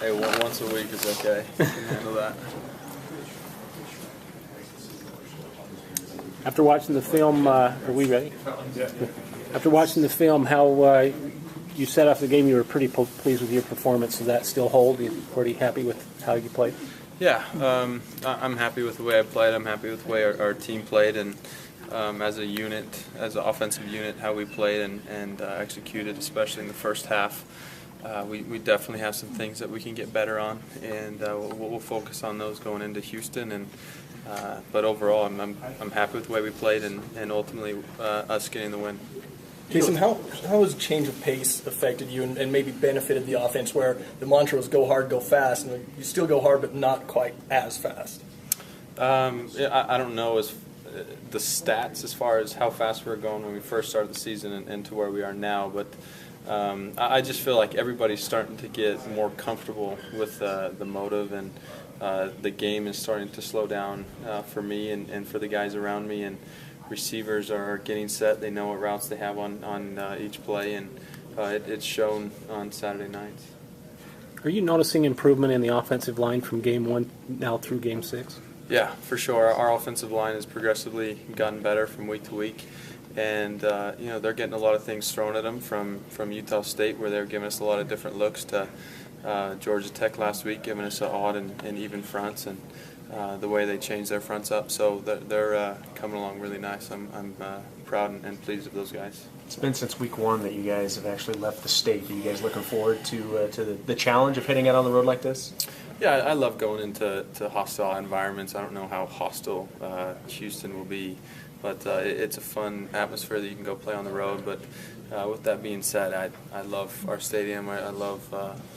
Hey, once a week is okay. I can handle that. After watching the film, are we ready? Yeah. After watching the film, how you set off the game, you were pretty pleased with your performance. Does that still hold? Are you pretty happy with how you played? Yeah, I'm happy with the way I played. I'm happy with the way our team played, and as a unit, as an offensive unit, how we played and executed, especially in the first half. We definitely have some things that we can get better on, and we'll focus on those going into Houston. But overall, I'm happy with the way we played and ultimately us getting the win. Taysom, how has change of pace affected you and maybe benefited the offense where the mantra was go hard, go fast, and you still go hard but not quite as fast? I don't know the stats as far as how fast we were going when we first started the season and to where we are now, but I just feel like everybody's starting to get more comfortable with the motive, and the game is starting to slow down for me and for the guys around me, and receivers are getting set. They know what routes they have on each play, and it's shown on Saturday nights. Are you noticing improvement in the offensive line from Game 1 now through Game 6? Yeah, for sure. Our offensive line has progressively gotten better from week to week. And they're getting a lot of things thrown at them from Utah State, where they're giving us a lot of different looks, to Georgia Tech last week, giving us an odd and even fronts, and the way they changed their fronts up. So they're coming along really nice. I'm proud and pleased with those guys. It's been since week 1 that you guys have actually left the state. Are you guys looking forward to the challenge of hitting out on the road like this? Yeah, I love going into hostile environments. I don't know how hostile Houston will be, but it's a fun atmosphere that you can go play on the road. But with that being said, I love our stadium. I love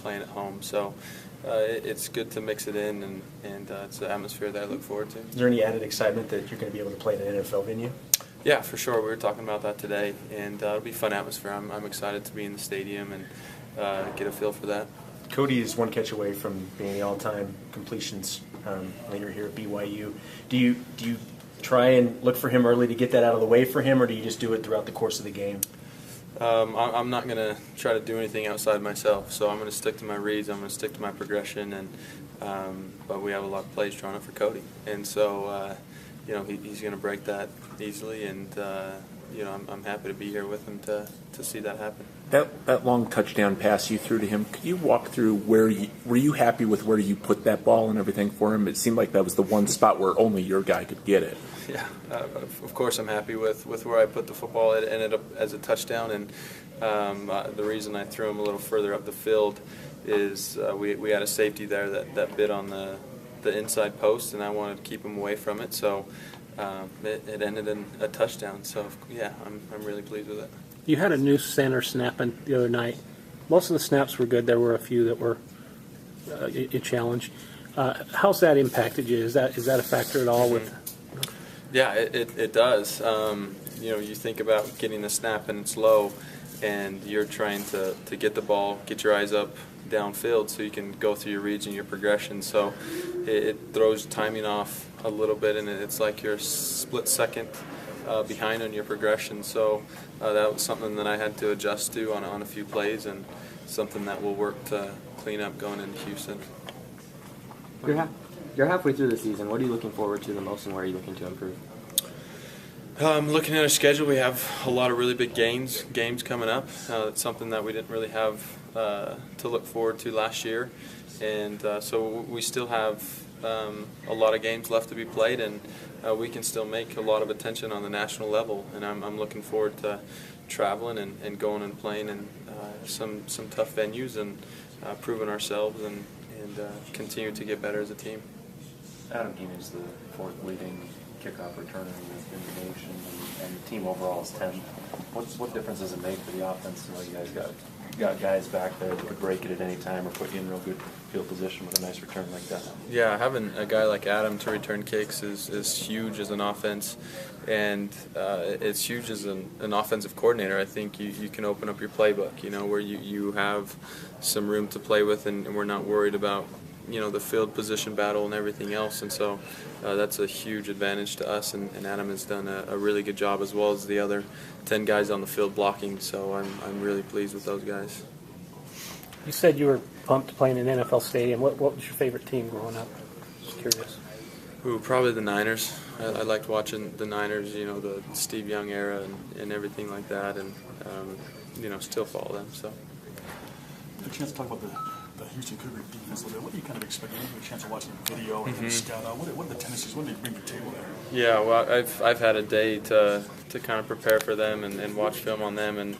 playing at home. So it's good to mix it in, and it's an atmosphere that I look forward to. Is there any added excitement that you're going to be able to play in an NFL venue? Yeah, for sure. We were talking about that today, and it'll be a fun atmosphere. I'm excited to be in the stadium and get a feel for that. Cody is one catch away from being the all-time completions leader here at BYU. Do you try and look for him early to get that out of the way for him, or do you just do it throughout the course of the game? I'm not going to try to do anything outside myself, so I'm going to stick to my reads. I'm going to stick to my progression, but we have a lot of plays drawn up for Cody, and so he's going to break that easily, and I'm happy to be here with him to see that happen. That long touchdown pass you threw to him, could you walk through were you happy with where you put that ball and everything for him? It seemed like that was the one spot where only your guy could get it. Yeah, of course I'm happy with where I put the football. It ended up as a touchdown, and the reason I threw him a little further up the field is we had a safety there that bit on the inside post, and I wanted to keep him away from it, so it ended in a touchdown. So yeah, I'm really pleased with it. You had a new center snapping the other night. Most of the snaps were good. There were a few that were a challenge. How's that impacted you? Is that a factor at all? With? Yeah, it does. You think about getting a snap and it's low, and you're trying to get the ball, get your eyes up downfield so you can go through your reads and your progression. So it throws timing off a little bit, and it's like you're a split second behind on your progression. So that was something that I had to adjust to on a few plays, and something that we'll work to clean up going into Houston. You're halfway through the season. What are you looking forward to the most, and where are you looking to improve? Looking at our schedule, we have a lot of really big games coming up. It's something that we didn't really have to look forward to last year, and so we still have a lot of games left to be played, and we can still make a lot of attention on the national level. And I'm looking forward to traveling and going and playing in some tough venues and proving ourselves and continue to get better as a team. Adam Heenan is the 4th leading kickoff returner in the nation, and the team overall is 10th. What difference does it make for the offense? You guys got guys back there that could break it at any time or put you in real good field position with a nice return like that. Yeah, having a guy like Adam to return kicks is huge as an offense, and it's huge as an offensive coordinator. I think you can open up your playbook, where you have some room to play with, and we're not worried about the field position battle and everything else, and so that's a huge advantage to us, and Adam has done a really good job, as well as the other 10 guys on the field blocking, so I'm really pleased with those guys. You said you were pumped to play in an NFL stadium. What was your favorite team growing up? Just curious. Ooh, probably the Niners. I liked watching the Niners, the Steve Young era and everything like that, and still follow them. So. A chance to talk about the Houston Cougars defense a little bit. What do you kind of expect? You have a chance of watching the video and scout out. What are the tendencies? What do they bring to the table there? Yeah, well, I've had a day to kind of prepare for them and watch film on them, and